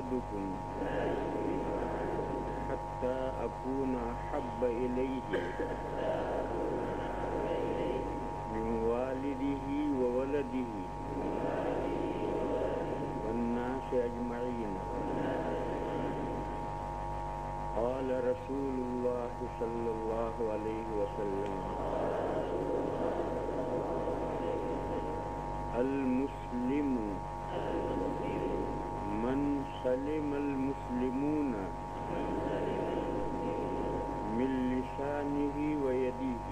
أحدكم حتى أكون أحب إليه من والده وولده والناس أجمعين. قال رسول الله صلى الله عليه وسلم: المسلم من سلم المسلمون من لسانه ويده،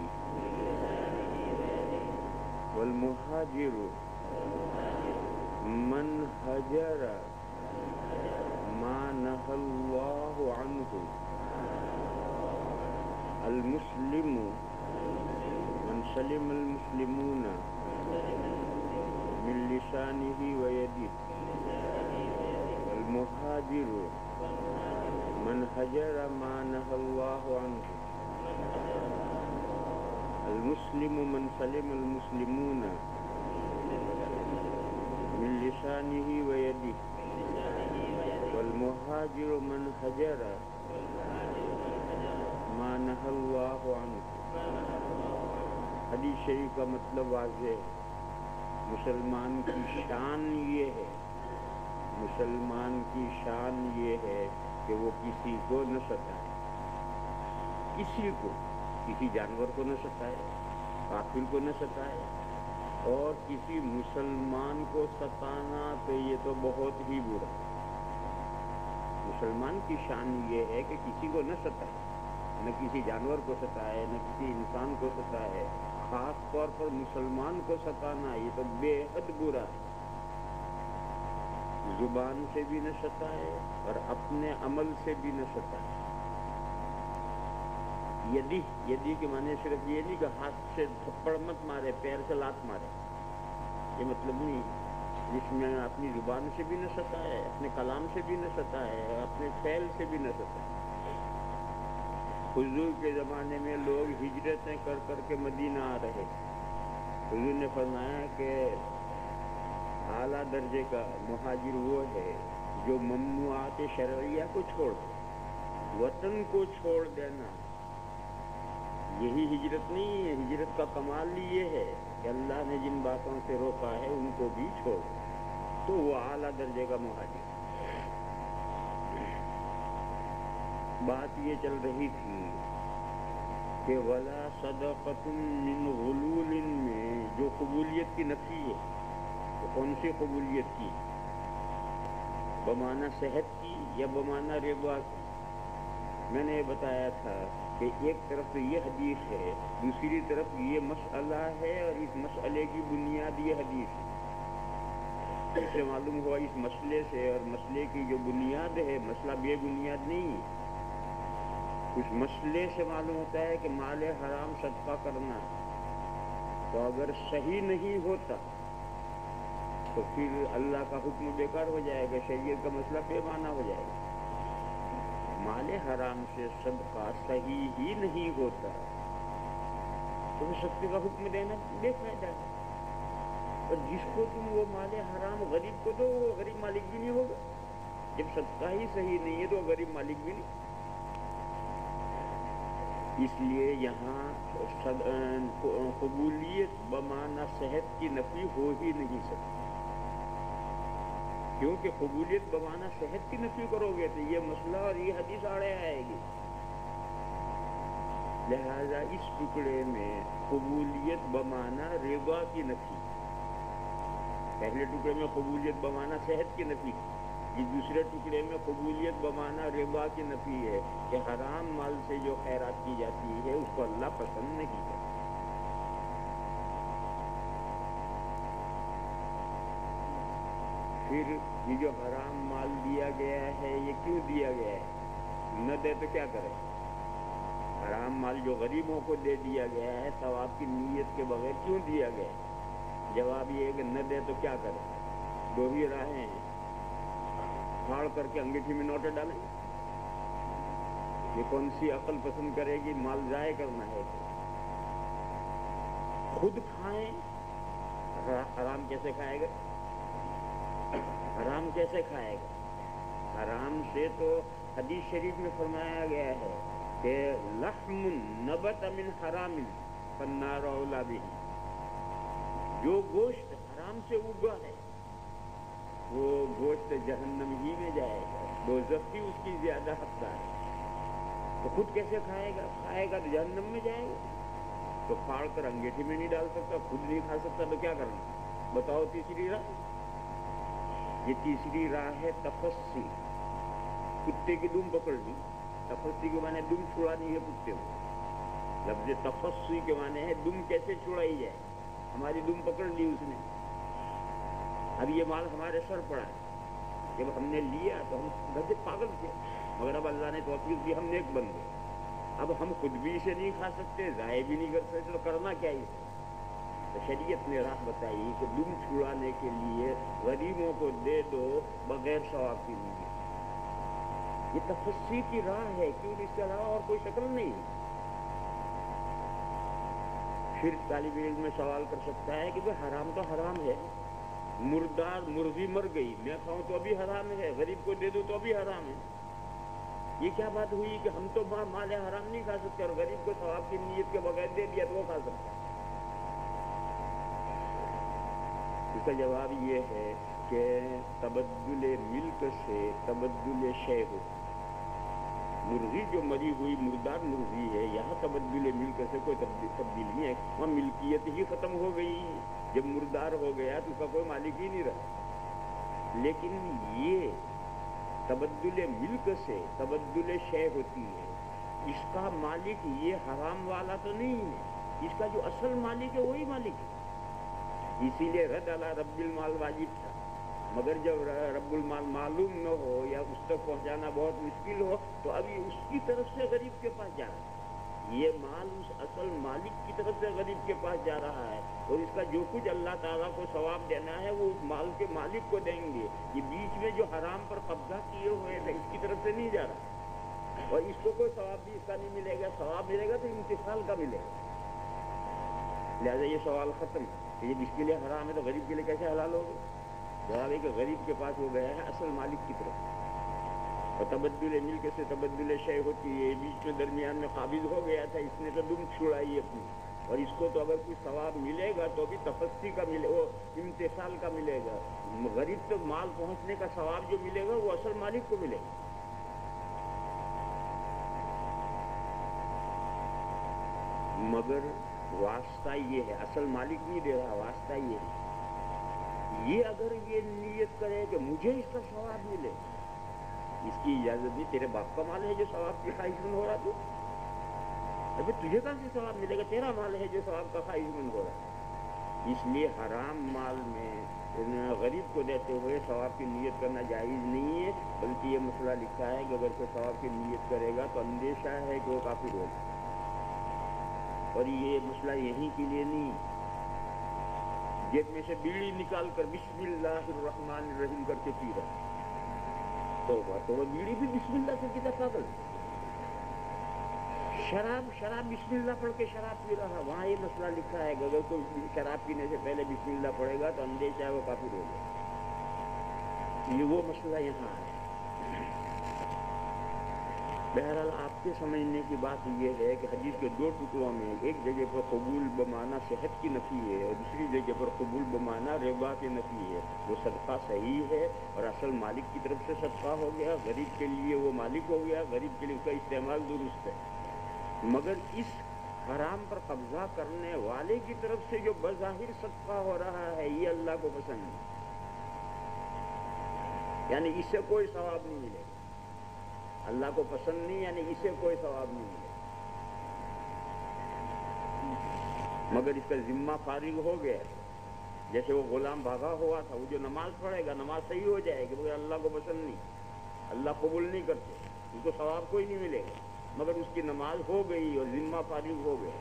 والمهاجر من هجر ما نهى الله عنه. المسلم من سلم المسلمون من لسانه ويده، والمهاجر من هجر ما نهى الله عنه. المسلم من سلم المسلمون من لسانه ويده، والمهاجر من هجر ما نهى الله عنه. حدیث شریف کا مطلب واضح ہے. مسلمان کی شان یہ ہے، مسلمان کی شان یہ ہے کہ وہ کسی کو نہ ستائے، کسی کو، کسی جانور کو نہ ستائے، کافر کو نہ ستائے، اور کسی مسلمان کو ستانا تو یہ تو بہت ہی برا ہے. مسلمان کی شان یہ ہے کہ کسی کو نہ ستائے، نہ کسی جانور کو ستائے، نہ کسی انسان کو ستائے. خاص طور پر مسلمان کو ستانا یہ تو بے حد برا ہے. زبان سے بھی نہ ستائے اور اپنے عمل سے بھی نہ ستائے. یدی کے معنی صرف یہ نہیں کہ ہاتھ سے تھپڑ مت مارے، پیر سے لات مارے، یہ مطلب نہیں. جس میں اپنی زبان سے بھی نہ ستائے، اپنے کلام سے بھی نہ ستائے، اپنے فعل سے بھی نہ ستائے. حضور کے زمانے میں لوگ ہجرتیں کر کر کے مدینہ آ رہے. حضور نے فرمایا کہ اعلیٰ درجے کا مہاجر وہ ہے جو ممنوعات شرعیہ کو چھوڑ دے. وطن کو چھوڑ دینا یہی ہجرت نہیں ہے. ہجرت کا کمال یہ ہے کہ اللہ نے جن باتوں سے روکا ہے ان کو بھی چھوڑ دے، تو وہ اعلیٰ درجے کا مہاجر. بات یہ چل رہی تھی کہ ولا صدقۃ من غلول میں جو قبولیت کی نفی ہے، تو کون سی قبولیت کی؟ بمعنی صحت کی یا بمعنی ربا کی؟ میں نے یہ بتایا تھا کہ ایک طرف تو یہ حدیث ہے، دوسری طرف یہ مسئلہ ہے، اور اس مسئلے کی بنیاد یہ حدیث ہے. اس سے معلوم ہوا اس مسئلے سے، اور مسئلے کی جو بنیاد ہے، مسئلہ بے بنیاد نہیں ہے. اس مسئلے سے معلوم ہوتا ہے کہ مال حرام صدقہ کرنا تو اگر صحیح نہیں ہوتا تو پھر اللہ کا حکم بیکار ہو جائے گا، شریعت کا مسئلہ بے معنی ہو جائے گا. مال حرام سے صدقہ صحیح ہی نہیں ہوتا تو صدقے کا حکم دینا بے فائدہ ہے. اور جس کو تم وہ مال حرام غریب کو دو، وہ غریب مالک بھی نہیں ہوگا. جب صدقہ ہی صحیح نہیں ہے تو غریب مالک بھی نہیں. اس لیے یہاں قبولیت بمعنی صحت کی نفی ہو ہی نہیں سکتی، کیونکہ قبولیت بمعنی صحت کی نفی کرو گے تو یہ مسئلہ اور یہ حدیث آڑے آئے گی. لہذا اس ٹکڑے میں قبولیت بمعنی رضا کی نفی، پہلے ٹکڑے میں قبولیت بمعنی صحت کی نفی، اس دوسرے ٹکڑے میں قبولیت بمعنی ربا کی نفی ہے کہ حرام مال سے جو خیرات کی جاتی ہے اس کو اللہ پسند نہیں کرتا. پھر یہ جو حرام مال دیا گیا ہے یہ کیوں دیا گیا ہے؟ نہ دے تو کیا کرے؟ حرام مال جو غریبوں کو دے دیا گیا ہے ثواب کی نیت کے بغیر کیوں دیا گیا ہے؟ جواب یہ ہے کہ نہ دے تو کیا کرے. دو ہی راہیں ہیں، پھاڑ کر کے انگیٹھی میں نوٹیں ڈالیں. یہ کون سی عقل پسند کرے گی مال ضائع کرنا ہے؟ خود کھائیں. حرام کیسے کھائے گا؟ حرام کیسے کھائے گا؟ حرام سے تو حدیث شریف میں فرمایا گیا ہے کہ لحم نبت من حرام فالنار اولی بہ، جو گوشت حرام سے اگا ہے وہ گوشت جہنم ہی میں جائے گا، دوزخی اس کی زیادہ حقدار ہے۔ تو خود کیسے کھائے گا؟ کھائے گا تو جہنم میں جائے گا، تو پھاڑ کر انگیٹھی میں نہیں ڈال سکتا، خود نہیں کھا سکتا، تو کیا کرنا؟ بتاؤ تیسری راہ۔ یہ تیسری راہ ہے تفسی، کتے کی دم پکڑ لی۔ تفسی کے معنی دم چھڑانی ہے کتے کو، لفظ تفسی کے معنی ہے دم کیسے چھڑائی جائے، ہماری دم پکڑ لی اس نے، اب یہ مال ہمارے سر پڑا ہے، جب ہم نے لیا تو ہم بڑے پاگل تھے، مگر اب اللہ نے توفیق دی، ہم نیک بن گئے، اب ہم خود بھی اسے نہیں کھا سکتے، ضائع بھی نہیں کر سکتے، تو کرنا کیا ہے؟ تو شریعت نے راہ بتائی کہ دم چھڑانے کے لیے غریبوں کو دے دو بغیر ثواب کی نہیں۔ یہ تفسی کی راہ ہے، کیوں اس کے علاوہ اور کوئی شکل نہیں ہے۔ پھر طالب علم میں سوال کر سکتا ہے کہ بھئی حرام تو حرام ہے، مردار مرغی مر گئی، میں کھاؤں تو بھی حرام ہے، غریب کو دے دوں تو بھی حرام ہے، یہ کیا بات ہوئی کہ ہم تو مال حرام نہیں کھا سکتے اور غریب کو ثواب کی نیت کے بغیر دے دیا تو وہ کھا سکتا ہے؟ اس کا جواب یہ ہے کہ تبدل ملک سے تبدل شے ہو، مرغی جو مری ہوئی مردار مرغی ہے، یہاں تبدل ملک سے کوئی تبدیل نہیں ہے، وہاں ملکیت ہی ختم ہو گئی، جب مردار ہو گیا تو اس کا کوئی مالک ہی نہیں رہا۔ لیکن یہ تبدل ملک سے تبدل شے ہوتی ہے، اس کا مالک یہ حرام والا تو نہیں ہے، اس کا جو اصل مالک ہے وہی مالک ہے۔ اسی لیے رد علی رب المال واجب تھا، مگر جب رب المال معلوم نہ ہو یا اس تک پہنچانا بہت مشکل ہو تو ابھی اس کی طرف سے غریب کے پاس جا رہا ہے، یہ مال اس اصل مالک کی طرف سے غریب کے پاس جا رہا ہے، اور اس کا جو کچھ اللہ تعالیٰ کو ثواب دینا ہے وہ اس مال کے مالک کو دیں گے، یہ بیچ میں جو حرام پر قبضہ کیے ہوئے تھے اس کی طرف سے نہیں جا رہا، اور اس کو کوئی ثواب بھی اس کا نہیں ملے گا، ثواب ملے گا تو امتثال کا ملے گا۔ لہٰذا یہ سوال ختم کہ یہ جس کے لیے حرام ہے تو غریب کے لیے کیسے حلال ہوگا؟ جواب ہے کہ غریب کے پاس وہ گیا ہے اصل مالک کی طرف، اور تبدل ملک سے تبدل شے ہوتی ہے، بیچ میں درمیان میں قابض ہو گیا تھا، اس نے تو دم چھڑائی اپنی، اور اس کو تو اگر کوئی ثواب ملے گا تو بھی تفسی کا ملے، وہ امتثال کا ملے گا، غریب تو مال پہنچنے کا ثواب جو ملے گا وہ اصل مالک کو ملے گا۔ مگر واسطہ یہ ہے، اصل مالک نہیں دے رہا، واسطہ یہ ہے، یہ اگر یہ نیت کرے کہ مجھے اس کا ثواب ملے، اس کی اجازت نہیں، تیرے باپ کا مال ہے جو ثواب کی خواہش مند ہو رہا، تو ابھی تجھے کہاں سے ثواب ملے گا؟ تیرا مال ہے جو ثواب کا خواہش مند ہو رہا۔ اس لیے حرام مال میں غریب کو دیتے ہوئے ثواب کی نیت کرنا جائز نہیں ہے، بلکہ یہ مسئلہ لکھا ہے کہ اگر کوئی ثواب کی نیت کرے گا تو اندیشہ ہے کہ وہ کافر ہوگا، اور یہ مسئلہ یہیں کے لیے نہیں، جیب میں سے بیڑی نکال کر بسم اللہ الرحمن الرحیم کر کے پی رہا، تو وہ بیڑی بھی بسم اللہ سے کتنا پاگل، شراب بسم اللہ پڑھ کے شراب پی رہا، وہاں یہ مسئلہ لکھا ہے کہ اگر کوئی شراب پینے سے پہلے بسم اللہ پڑھے گا تو اندیشہ ہے وہ کافر ہوگا، یہ وہ مسئلہ یہاں ہے۔ بہرحال آپ کے سمجھنے کی بات یہ ہے کہ حدیث کے دو ٹکڑوں میں ایک جگہ پر قبول بمعنی صحت کی نفی ہے اور دوسری جگہ پر قبول بمعنی ربا کی نفی ہے، وہ صدقہ صحیح ہے اور اصل مالک کی طرف سے صدقہ ہو گیا، غریب کے لیے وہ مالک ہو گیا، غریب کے لیے اس کا استعمال درست ہے، مگر اس حرام پر قبضہ کرنے والے کی طرف سے جو بظاہر صدقہ ہو رہا ہے یہ اللہ کو پسند نہیں، یعنی اس سے کوئی ثواب نہیں ملے گا، اللہ کو پسند نہیں یعنی اسے کوئی ثواب نہیں ملے، مگر اس کا ذمہ فارغ ہو گیا، جیسے وہ غلام بھاگا ہوا تھا، وہ جو نماز پڑھے گا نماز صحیح ہو جائے گی، مگر اللہ کو پسند نہیں، اللہ قبول نہیں کرتے، اس کو ثواب کوئی نہیں ملے گا، مگر اس کی نماز ہو گئی اور ذمہ فارغ ہو گیا۔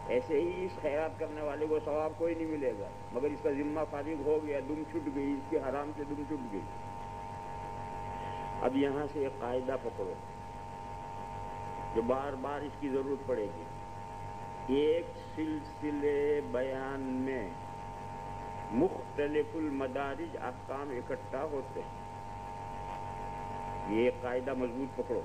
ایسے ہی اس خیرات کرنے والے کو ثواب کوئی نہیں ملے گا، مگر اس کا ذمہ فارغ ہو گیا، دم چھٹ گئی، اس کے حرام سے دم چھٹ گئی۔ اب یہاں سے ایک قاعدہ پکڑو جو بار بار اس کی ضرورت پڑے گی، ایک سلسلے بیان میں مختلف المدارج احکام اکٹھا ہوتے ہیں، یہ ایک قاعدہ مضبوط پکڑو.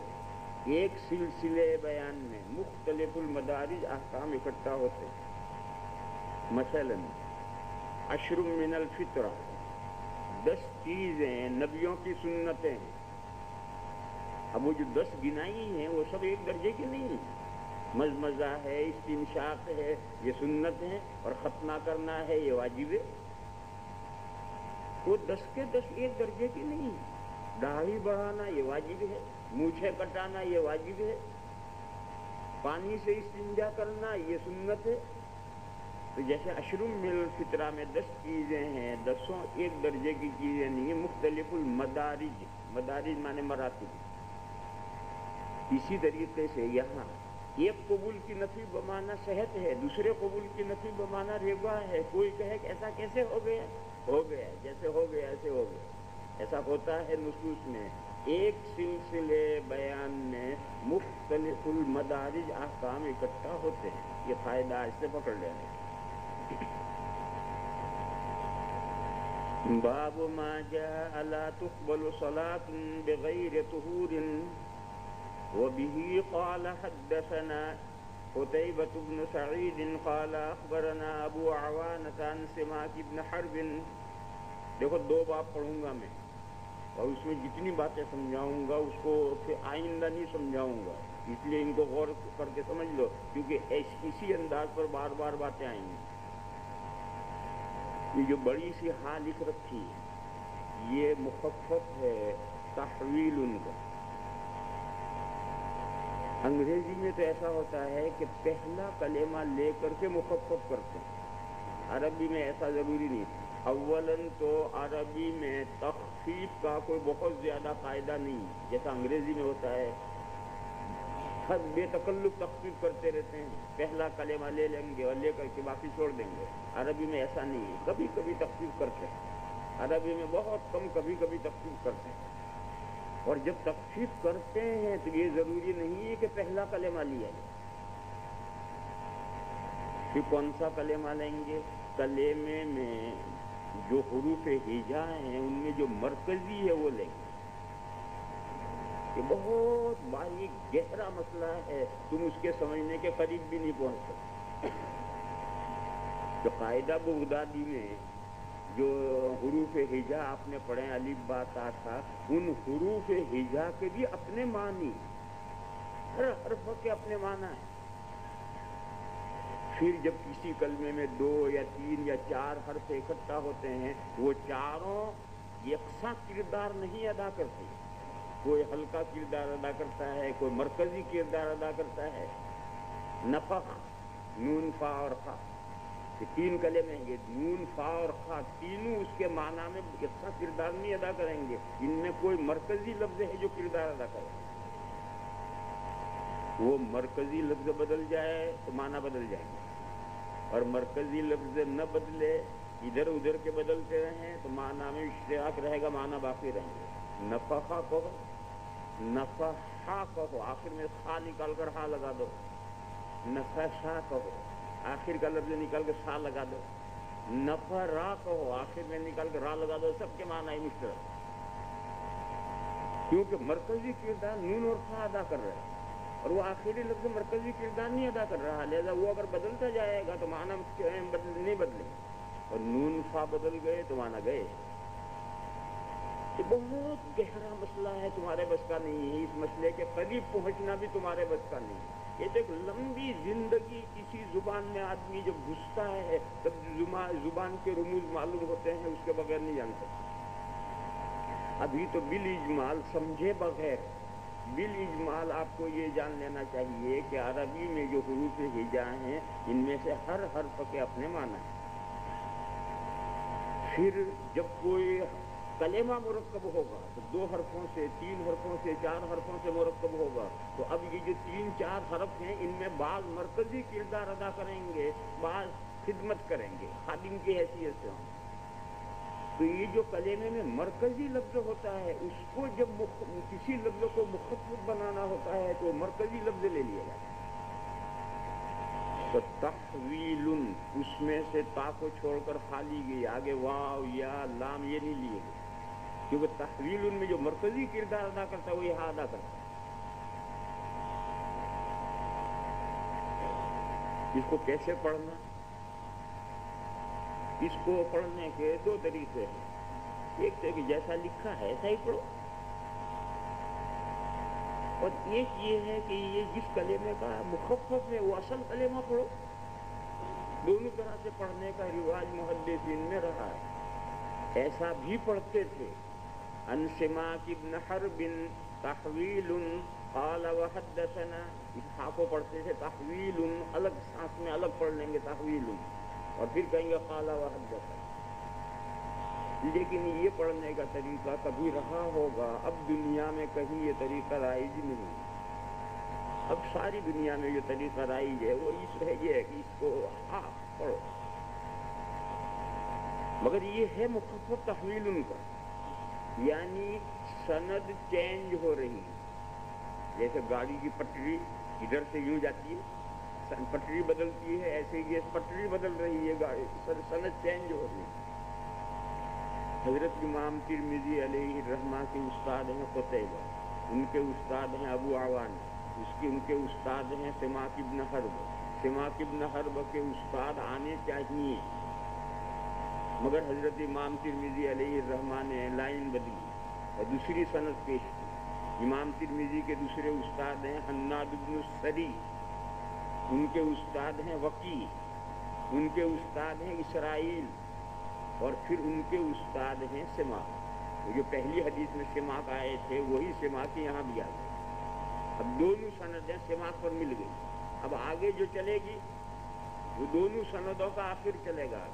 ایک سلسلے بیان میں مختلف المدارج احکام اکٹھا ہوتے ہیں. مثلا عشر من الفطرہ، 10 چیزیں نبیوں کی سنتیں ہیں. اب وہ جو 10 گنائی ہیں وہ سب ایک درجے کی نہیں ہیں. مزمزہ ہے، استنشاق ہے، یہ سنت ہے، اور ختنہ کرنا ہے یہ واجب ہے. وہ 10 کے 10 ایک درجے کی نہیں ہیں. داڑھی بڑھانا یہ واجب ہے، مونچھیں کٹانا یہ واجب ہے، پانی سے استنجا کرنا یہ سنت ہے. تو جیسے عشر من الفطرہ میں 10 چیزیں ہیں، 10 ایک درجے کی چیزیں نہیں ہیں، مختلف المدارج، مدارج مانے مراتب. اسی طریقے سے یہاں ایک قبول کی نفی بمانا صحت ہے، دوسرے قبول کی نفی بمانا ربا ہے. کوئی کہے کہ ایسا کیسے ہو گیا؟ ہو گیا، جیسے ہو گیا ایسے ہو گیا. ایسا ہوتا ہے نصوص میں. ایک سلسلے بیان میں مختلف المدارج احکام اکٹھا ہوتے ہیں. یہ فائدہ اس سے پکڑ لینے. باب ما جاء لا تقبل صلاة بغير طهور وبه قال حدثنا قتيبة بن سعيد قال أخبرنا أبو عوانة عن سماك بن حرب. دیکھو 2 باب پڑھوں گا میں، اور اس میں جتنی باتیں سمجھاؤں گا اس کو پھر آئندہ نہیں سمجھاؤں گا، اس لیے ان کو غور کر کے سمجھ لو، کیونکہ اسی انداز پر بار بار باتیں آئیں گی. یہ جو بڑی سی ہاں لکھ رکھی ہے یہ مخفف ہے تحویل ان کا. انگریزی میں تو ایسا ہوتا ہے کہ پہلا کلمہ لے کر کے مخفف کرتے ہیں، عربی میں ایسا ضروری نہیں. اولاً تو عربی میں تخفیف کا کوئی بہت زیادہ قاعدہ نہیں جیسا انگریزی میں ہوتا ہے. ہر بے تکلف تخفیف کرتے رہتے ہیں، پہلا کلمہ لے لیں گے اور لے کر کے باقی چھوڑ دیں گے. عربی میں ایسا نہیں ہے، کبھی کبھی تخفیف کرتے ہیں. عربی میں بہت کم کبھی کبھی تخفیف کرتے ہیں. اور جب تخفیف کرتے ہیں تو یہ ضروری نہیں ہے کہ پہلا کلمہ لیا جائے. پھر کون سا کلمہ لیں گے؟ کلمے میں جو حروف ہجا ہیں ان میں جو مرکزی ہے وہ لیں گے. یہ بہت باریک گہرا مسئلہ ہے، تم اس کے سمجھنے کے قریب بھی نہیں پہنچ سکتے. جو قاعدہ بغدادی میں جو حروف ہجا آپ نے پڑھے الف با تا تھا، ان حروف ہجا کے بھی اپنے معنی، ہر حرف کے اپنے معنی ہیں. پھر جب کسی کلمے میں 2 یا 3 یا 4 حرف اکٹھا ہوتے ہیں، وہ چاروں یکساں کردار نہیں ادا کرتے. کوئی ہلکا کردار ادا کرتا ہے، کوئی مرکزی کردار ادا کرتا ہے. نفخ، نون فا اور خا، یہ 3 کلمے ہیں. نون فا اور خا تینوں اس کے معنی میں یکساں کردار نہیں ادا کریں گے. ان میں کوئی مرکزی لفظ ہے جو کردار ادا کرے. وہ مرکزی لفظ بدل جائے تو معنی بدل جائیں گے، اور مرکزی لفظ نہ بدلے، ادھر ادھر کے بدلتے رہیں تو معنی میں اشتراک رہے گا، معنی باقی رہیں گے. نفخا کہو، نفحا کہو، آخر میں خا نکال کر ہا لگا دو. نفشا کہو، آخر کا لفظ نکال کے سا لگا دو. نفرا کہو، آخر میں نکال کے را لگا دو. سب کے معنی مشترک، کیونکہ مرکزی کردار نون اور خا ادا کر رہے ہیں، اور وہ آخری لفظ مرکزی کردار نہیں ادا کر رہا. لہذا وہ اگر بدلتا جائے گا تو معنی نہیں بدلے، اور نون فا بدل گئے تو معنی گئے. یہ بہت گہرا مسئلہ ہے، تمہارے بس کا نہیں ہے. اس مسئلے کے قریب پہنچنا بھی تمہارے بس کا نہیں ہے. یہ تو ایک لمبی زندگی کسی زبان میں آدمی جب گھستا ہے تب زبان کے رموز معلوم ہوتے ہیں، اس کے بغیر نہیں جان سکتا. ابھی تو بالاجمال سمجھے بغیر، بالاجمال آپ کو یہ جان لینا چاہیے کہ عربی میں جو حروف ہجا ہیں ان میں سے ہر حرف کے اپنے معنی ہیں. پھر جب کوئی کلمہ مرکب ہوگا تو 2 حرفوں سے، 3 حرفوں سے، 4 حرفوں سے مرکب ہوگا. تو اب یہ جو 3-4 حرف ہیں ان میں بعض مرکزی کردار ادا کریں گے، بعض خدمت کریں گے، خادم کی حیثیت سے ہوں. تو یہ جو کلمے میں مرکزی لفظ ہوتا ہے اس کو جب کسی لفظ کو مخفف بنانا ہوتا ہے تو مرکزی لفظ لے لیا جاتا ہے. تو تحویل، اس میں سے تا کو چھوڑ کر خالی گئی، آگے واو یا لام یہ نہیں لیے گئے. کیونکہ تحویل ان میں جو مرکزی کردار ادا کرتا ہے وہ یہاں ادا کرتا ہے. اس کو کیسے پڑھنا؟ اس کو پڑھنے کے دو طریقے ہیں. ایک تو کہ جیسا لکھا ہے ایسا ہی پڑھو، اور ایک یہ ہے کہ یہ جس کلمے کا مخفف ہے وہ اصل کلمہ پڑھو. دونوں طرح سے پڑھنے کا رواج محدثین میں رہا ہے. ایسا بھی پڑھتے تھے عن سماک بن حرب تحویل قال وحدثنا، اس ہا کو پڑھتے تھے تحویل، الگ سانس میں الگ پڑھ لیں گے تحویل، اور پھر کہیں گے قال وحدثنا. لیکن یہ پڑھنے کا طریقہ کبھی رہا ہوگا، اب دنیا میں کہیں یہ طریقہ رائج نہیں. اب ساری دنیا میں یہ طریقہ رائج ہے وہ اس ہے یہ ہے کہ اس کو پڑھو، مگر یہ ہے مخفف تحویل ان کا، یعنی سند چینج ہو رہی ہے. جیسے گاڑی کی پٹری ادھر سے یوں جاتی ہے، پٹری بدلتی ہے، ایسے یہ پٹری بدل رہی ہے، گاڑی سند چینج ہو رہی ہے. حضرت امام ترمذی علیہ الرحمہ کے استاد ہیں قتیبہ، ان کے استاد ہیں ابو عوان، ان کے استاد ہیں سماک بن حرب. سماک بن حرب کے استاد آنے چاہیے، مگر حضرت امام ترمذی علیہ الرحمہ نے لائن بدلی اور دوسری سند پیش کی. امام ترمذی کے دوسرے استاد ہیں حناد بن السری، ان کے استاد ہیں وقی، ان کے استاد ہیں اسرائیل، اور پھر ان کے استاد ہیں سماک. جو پہلی حدیث میں سماک آئے تھے وہی سماک یہاں بھی آ گئے. اب دونوں سندیں سماک پر مل گئی. اب آگے جو چلے گی وہ دونوں سندوں کا آخر چلے گا.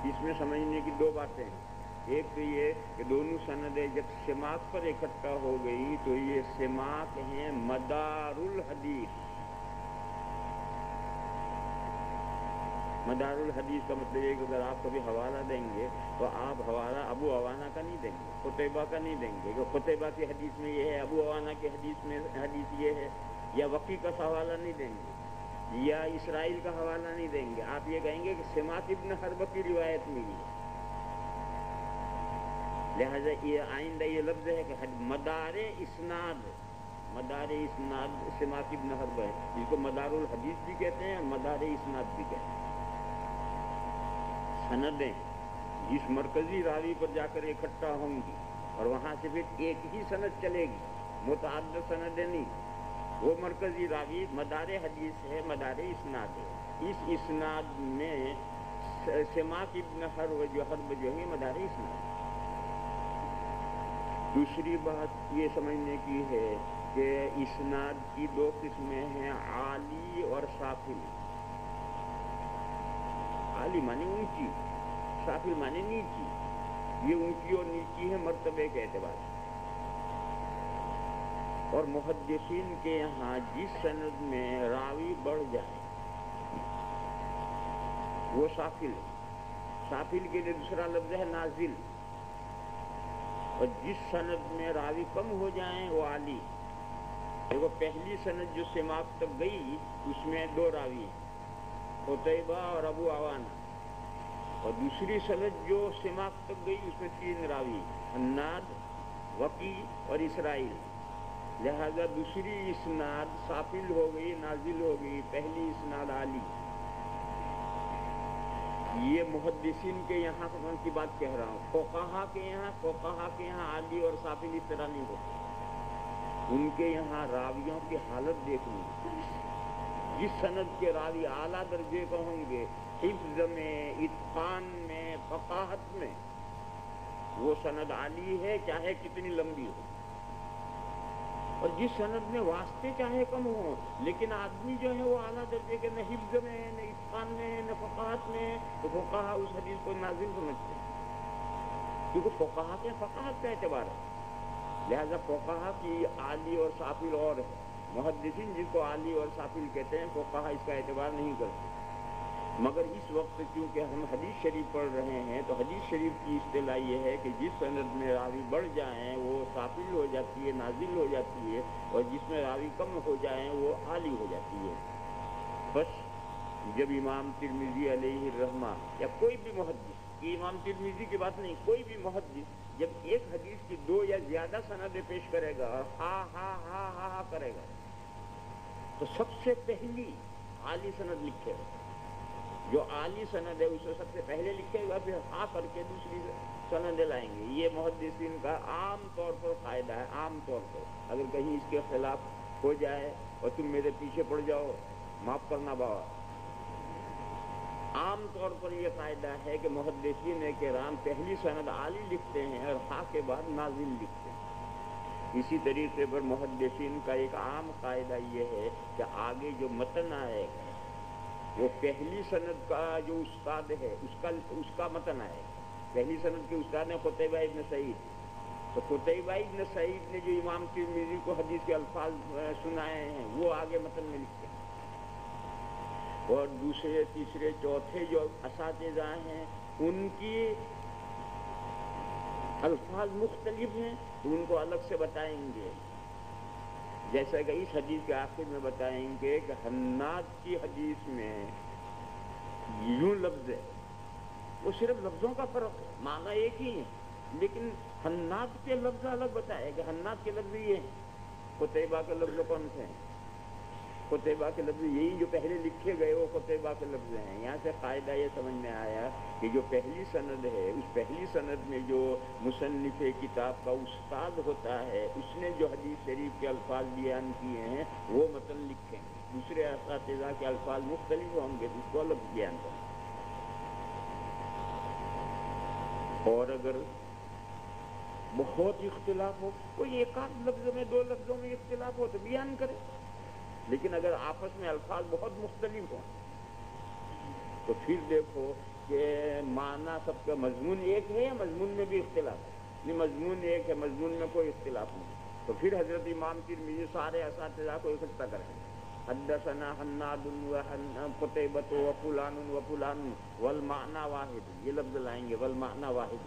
اس میں سمجھنے کی دو باتیں ہیں. ایک تو یہ کہ دونوں سندیں جب سماک پر اکٹھا ہو گئی تو یہ سماک ہیں مدار الحدیث. مدار الحدیث کا مطلب یہ کہ اگر آپ کبھی حوالہ دیں گے تو آپ حوالہ ابو عوانہ کا نہیں دیں گے، قتیبہ کا نہیں دیں گے کہ قتیبہ کی حدیث میں یہ ہے، ابو عوانہ کی حدیث میں حدیث یہ ہے، یا وقی کا حوالہ نہیں دیں گے، یا اسرائیل کا حوالہ نہیں دیں گے. آپ یہ کہیں گے کہ سماک ابن حرب کی روایت ملی ہے. لہذا یہ آئندہ یہ لفظ ہے کہ مدار اسناد، مدار اسناد سماک ابن حرب ہے، جس کو مدار الحدیث بھی کہتے ہیں اور مدار اسناد بھی کہتے ہیں. سندیں جس مرکزی راوی پر جا کر اکٹھا ہوں گی اور وہاں سے پھر ایک ہی سند چلے گی، متعدد سندیں نہیں. وہ مرکزی راوی مدار حدیث ہے، مدار اسناد ہے. اس اسناد میں سماک ابن حرب جو ہے مدار اسناد. دوسری بات یہ سمجھنے کی ہے کہ اسناد کی دو قسمیں ہیں، عالی اور سافل. عالی معنی اونچی، سافل معنی نیچی. یہ اونچی اور نیچی ہے مرتبے کے اعتبار سے. اور محدثین کے یہاں جس سند میں راوی بڑھ جائے وہ سافل ہے. سافل کے لیے دوسرا لفظ ہے نازل. اور جس سند میں راوی کم ہو جائیں وہ عالی. دیکھو پہلی سند جو سماک تک گئی اس میں دو راوی ہیں، قتیبہ اور ابو عوانہ. اور دوسری سند جو سماک تک گئی اس میں تین راوی، حناد، وقی اور اسرائیل. لہذا دوسری اسناد سافل ہو گئی، نازل ہو گئی، پہلی اسناد عالی. یہ محدثین کے یہاں کی بات کہہ رہا ہوں. فقہا کے یہاں عالی اور سافل اس طرح نہیں ہوتے. ان کے یہاں راویوں کی حالت دیکھنی. جس سند کے راوی اعلیٰ درجے کا ہوں گے حفظ میں، اتقان میں، فقاہت میں، وہ سند عالی ہے چاہے کتنی لمبی ہو. اور جس سند میں واسطے چاہے کم ہوں لیکن آدمی جو ہے وہ اعلیٰ درجے کے، نہ حفظ میں ہے، نہ اتقان میں ہے، نہ فقاہت میں ہے، تو فقہا اس حدیث کو نازل سمجھتے ہیں، کیونکہ فقہا کے فقاہت کا اعتبار ہے. لہذا فقہا کی عالی اور سافل اور ہے. محدثین جس کو عالی اور سافل کہتے ہیں فقہا اس کا اعتبار نہیں کرتے. مگر اس وقت چونکہ ہم حدیث شریف پڑھ رہے ہیں تو حدیث شریف کی اصطلاح یہ ہے کہ جس سند میں راوی بڑھ جائیں وہ سافل ہو جاتی ہے، نازل ہو جاتی ہے، اور جس میں راوی کم ہو جائیں وہ عالی ہو جاتی ہے. بس جب امام ترمذی علیہ الرحمہ یا کوئی بھی محدث، یہ امام ترمذی کی بات نہیں، کوئی بھی محدث جب ایک حدیث کی 2 یا زیادہ سندیں پیش کرے گا اور ہا ہا ہا ہا ہا کرے گا تو سب سے پہلی عالی سند لکھے گا، جو عالی سند ہے اسے سب سے پہلے لکھے گا، پھر ہاں کر کے دوسری سندیں لائیں گے۔ یہ محدثین کا عام طور پر قاعدہ ہے، عام طور پر۔ اگر کہیں اس کے خلاف ہو جائے اور تم میرے پیچھے پڑ جاؤ، معاف کرنا بابا۔ عام طور پر یہ قاعدہ ہے کہ محدثین کرام پہلی سند عالی لکھتے ہیں اور ہاں کے بعد نازل لکھتے ہیں۔ اسی طریقے پر محدثین کا ایک عام قاعدہ یہ ہے کہ آگے جو متن آئے گا وہ پہلی سند کا جو استاد ہے اس کا متن آئے گا۔ پہلی سند کے استاد نے قتیبہ ابن سعید، تو قتیبہ ابن سعید نے جو امام ترمذی کو حدیث کے الفاظ سنائے ہیں وہ آگے متن میں لکھتے ہیں، اور دوسرے تیسرے چوتھے جو اساتذہ ہیں ان کی الفاظ مختلف ہیں تو ان کو الگ سے بتائیں گے، جیسا کہ اس حدیث کے آخر میں بتائیں گے کہ حناد کی حدیث میں یوں لفظ ہے، وہ صرف لفظوں کا فرق ہے، معنی ایک ہی ہے، لیکن حناد کے لفظ الگ بتائے کہ حناد کے لفظ یہ ہیں، قتیبہ کے لفظ کون سے ہیں؟ قتیبہ کے لفظ یہی جو پہلے لکھے گئے وہ قتیبہ کے لفظ ہیں۔ یہاں سے قاعدہ یہ سمجھ میں آیا کہ جو پہلی سند ہے اس پہلی سند میں جو مصنف کتاب کا استاد ہوتا ہے اس نے جو حدیث شریف کے الفاظ بیان کیے ہیں وہ متن لکھیں گے، دوسرے اساتذہ کے الفاظ مختلف ہوں گے تو اس کو الگ بیان کریں گے۔ اور اگر بہت اختلاف ہو، کوئی ایک آدھ لفظ میں 2 لفظوں میں اختلاف ہو تو بیان کرے، لیکن اگر آپس میں الفاظ بہت مختلف ہوں تو پھر دیکھو کہ معنی سب کا مضمون ایک ہے یا مضمون میں بھی اختلاف ہے؟ نہیں، مضمون ایک ہے، مضمون میں کوئی اختلاف نہیں، تو پھر حضرت امام ترمذی سارے اساتذہ کو اکٹھا کریں، حدثنا حناد قتیبۃ وفلان وفلان والمعنی واحد، یہ لفظ لائیں گے، والمعنی واحد،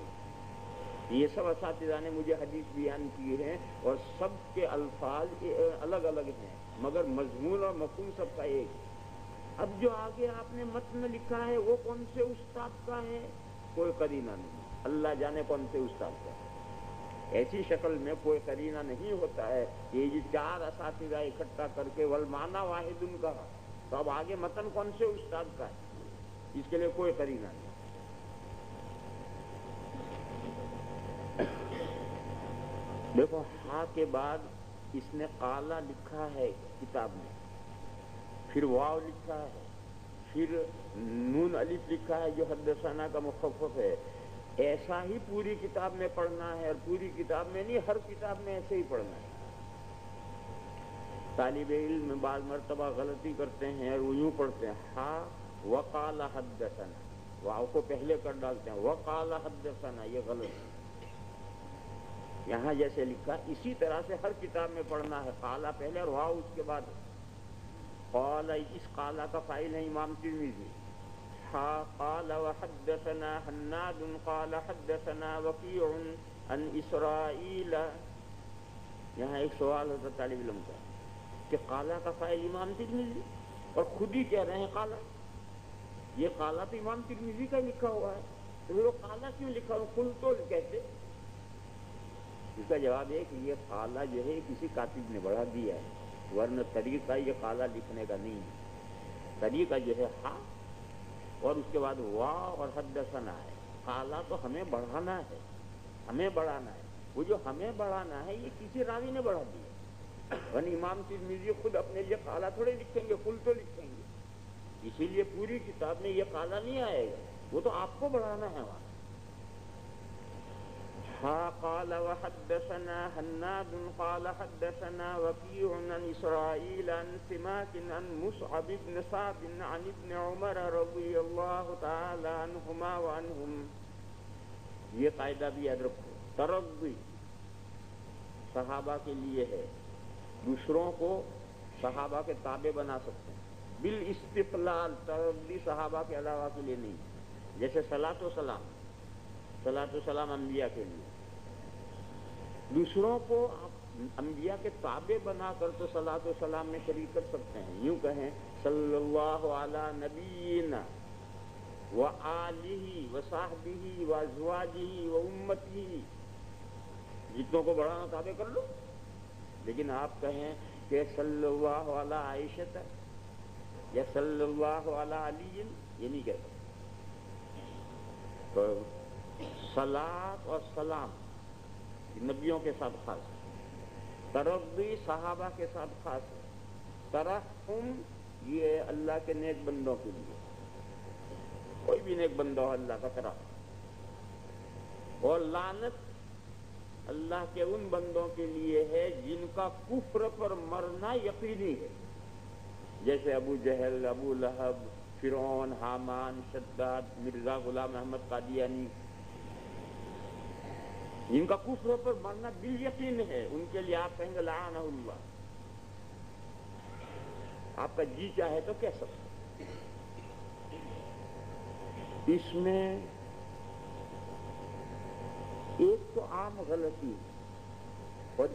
یہ سب اساتذہ نے مجھے حدیث بیان کی ہے اور سب کے الفاظ الگ الگ ہیں مگر مضمون اور مفہوم سب کا ایک ہے۔ اب جو آگے آپ نے متن لکھا ہے وہ کون سے استاد کا ہے کوئی قرینہ نہیں، اللہ جانے کون سے استاد کا ہے، ایسی شکل میں کوئی قرینہ نہیں ہوتا ہے کہ یہ 4 اساتذہ اکٹھا کر کے والمعنی واحد ان کا، تو اب آگے متن کون سے استاد کا ہے اس کے لیے کوئی قرینہ نہیں۔ دیکھو ہاں کے بعد اس نے قالا لکھا ہے کتاب میں، پھر واو لکھا ہے، پھر نون الف لکھا ہے جو حدثنا کا مخفف ہے، ایسا ہی پوری کتاب میں پڑھنا ہے، اور پوری کتاب میں نہیں ہر کتاب میں ایسے ہی پڑھنا ہے۔ طالب علم بعض مرتبہ غلطی کرتے ہیں اور وہ یوں پڑھتے ہیں ہاں وقال حدثنا، واو کو پہلے کر ڈالتے ہیں وقال حدثنا، یہ غلط ہے۔ یہاں جیسے لکھا اسی طرح سے ہر کتاب میں پڑھنا ہے، قالا پہلے اور واو اس کے بعد۔ قال، اس قالا کا فاعل ہے امام ترمذی، قال وحدثنا حناد قال حدثنا وکیع عن اسرائیل۔ یہاں ایک سوال ہوتا طالب علم کا کہ قالا کا فاعل امام ترمذی اور خود ہی کہہ رہے ہیں قالا، یہ قالا تو امام ترمذی کا لکھا ہوا ہے، تو وہ قالا کیوں لکھا ہوا؟ قل تو کہتے۔ اس کا جواب ہے کہ یہ قالا جو ہے کسی کاتب نے بڑھا دیا ہے، ورنہ طریقہ یہ قالا لکھنے کا نہیں ہے، طریقہ جو ہے ہاں اور اس کے بعد وا اور حدثنا ہے۔ قالا تو ہمیں بڑھانا ہے، ہمیں بڑھانا ہے، وہ جو ہمیں بڑھانا ہے یہ کسی راوی نے بڑھا دیا، ورنہ امام ترمذی خود اپنے لیے قالا تھوڑے لکھیں گے، قل تو لکھیں گے، اسی لیے پوری کتاب میں یہ قالا نہیں آئے گا، وہ تو آپ کو بڑھانا ہے وہاں۔ قال وحدثنا حناد قال حدثنا وكيع عن إسرائيل عن سماك عن مصعب بن سعد عن ابن عمر رضي الله تعالى عنهما وعنهم۔ یہ قاعدہ بھی یاد رکھو، ترقی صحابہ کے لیے ہے، دوسروں کو صحابہ کے تابع بنا سکتے ہیں بالاستقلال، ترقی صحابہ کے علاوہ کے لیے نہیں، جیسے صلاۃ و سلام انبیاء کے لیے، دوسروں کو انبیاء کے تابع بنا کر تو صلاۃ و سلام میں شریک کر سکتے ہیں، یوں کہیں صلی اللہ علی نبینا وآلہ وصحبہ وازواجہ وامتہ، جتنوں کو بڑھانا تابع کر لو، لیکن آپ کہیں کہ صلی اللہ علی عائشہ یا صلی اللہ علی علی، یہ نہیں کہہ سکتے. تو صلاۃ اور سلام نبیوں کے ساتھ خاص ہے، ترغی صحابہ کے ساتھ خاص ہے، ترحم یہ اللہ کے نیک بندوں کے لیے، کوئی بھی نیک بندہ ہو اللہ کا ترحم، اور لعنت اللہ کے ان بندوں کے لیے ہے جن کا کفر پر مرنا یقینی ہے، جیسے ابو جہل، ابو لہب، فرعون، حامان، شداد، مرزا غلام احمد قادیانی، جن کا کفر پر مرنا بالیقین ہے، ان کے لیے آپ کہیں گے لعنہ اللہ. آپ کا جی چاہے تو کہہ سکتے. اس میں ایک تو عام غلطی اور